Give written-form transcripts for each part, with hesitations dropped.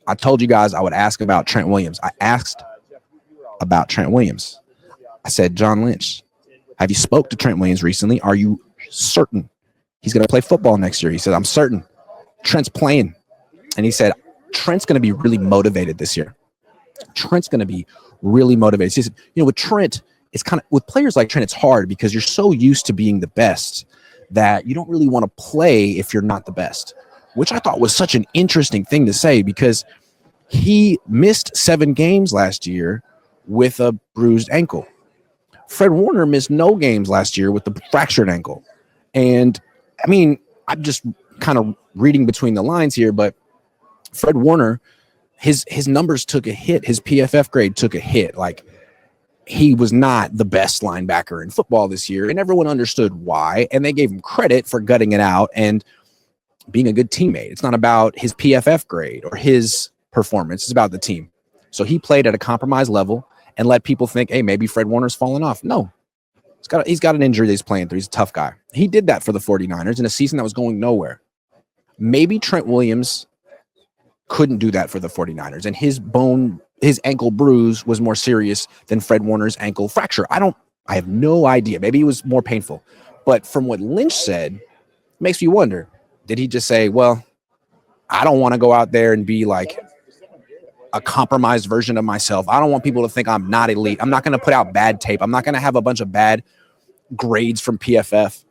I told you guys I would ask about Trent Williams. I asked about Trent Williams. I said, John Lynch, have you spoke to Trent Williams recently? Are you certain he's going to play football next year? He said, I'm certain. Trent's playing. And he said, Trent's going to be really motivated this year. Trent's going to be really motivated. He said, with Trent, it's kind of, with players like Trent, it's hard because you're so used to being the best that you don't really want to play if you're not the best, which I thought was such an interesting thing to say because he missed 7 games last year with a bruised ankle. Fred Warner missed no games last year with the fractured ankle. And I mean, I'm just kind of reading between the lines here, but Fred Warner, his numbers took a hit. His PFF grade took a hit. Like, he was not the best linebacker in football this year, and everyone understood why, and they gave him credit for gutting it out and being a good teammate. It's not about his PFF grade or his performance. It's about the team. So he played at a compromised level and let people think, hey, maybe Fred Warner's fallen off. No. He's got an injury that he's playing through. He's a tough guy. He did that for the 49ers in a season that was going nowhere. Maybe Trent Williams couldn't do that for the 49ers, and his ankle bruise was more serious than Fred Warner's ankle fracture. I have no idea. Maybe it was more painful. But from what Lynch said, it makes me wonder, did he just say, well, I don't want to go out there and be like a compromised version of myself. I don't want people to think I'm not elite. I'm not going to put out bad tape. I'm not going to have a bunch of bad grades from PFF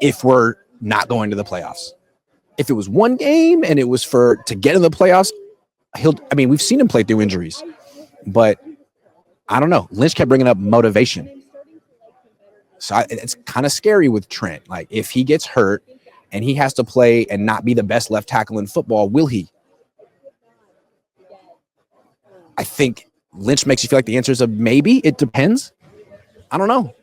if we're not going to the playoffs. If it was one game and it was to get in the playoffs, we've seen him play through injuries, but I don't know. Lynch kept bringing up motivation. So it's kind of scary with Trent. Like, if he gets hurt and he has to play and not be the best left tackle in football, will he? I think Lynch makes you feel like the answer is a maybe. It depends. I don't know.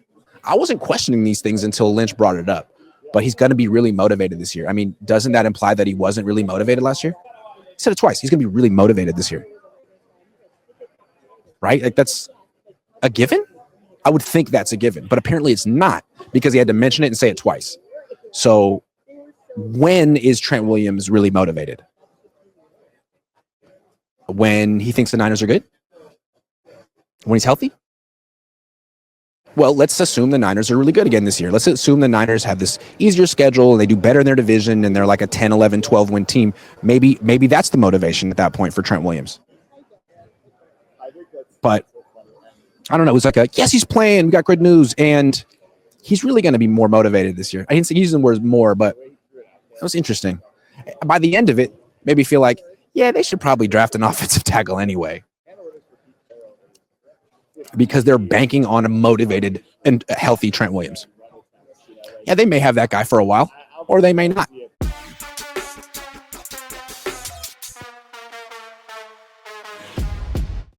I wasn't questioning these things until Lynch brought it up, but he's going to be really motivated this year. I mean, doesn't that imply that he wasn't really motivated last year? He said it twice. He's going to be really motivated this year. Right? Like, that's a given? I would think that's a given, but apparently it's not because he had to mention it and say it twice. So when is Trent Williams really motivated? When he thinks the Niners are good? When he's healthy? Well, let's assume the Niners are really good again this year. Let's assume the Niners have this easier schedule and they do better in their division and they're like a 10, 11, 12 win team. Maybe that's the motivation at that point for Trent Williams. But I don't know. It was like yes, he's playing. We got good news. And he's really going to be more motivated this year. I didn't use the word more, but that was interesting. By the end of it, maybe feel like, yeah, they should probably draft an offensive tackle anyway, because they're banking on a motivated and healthy Trent Williams. Yeah, they may have that guy for a while, or they may not.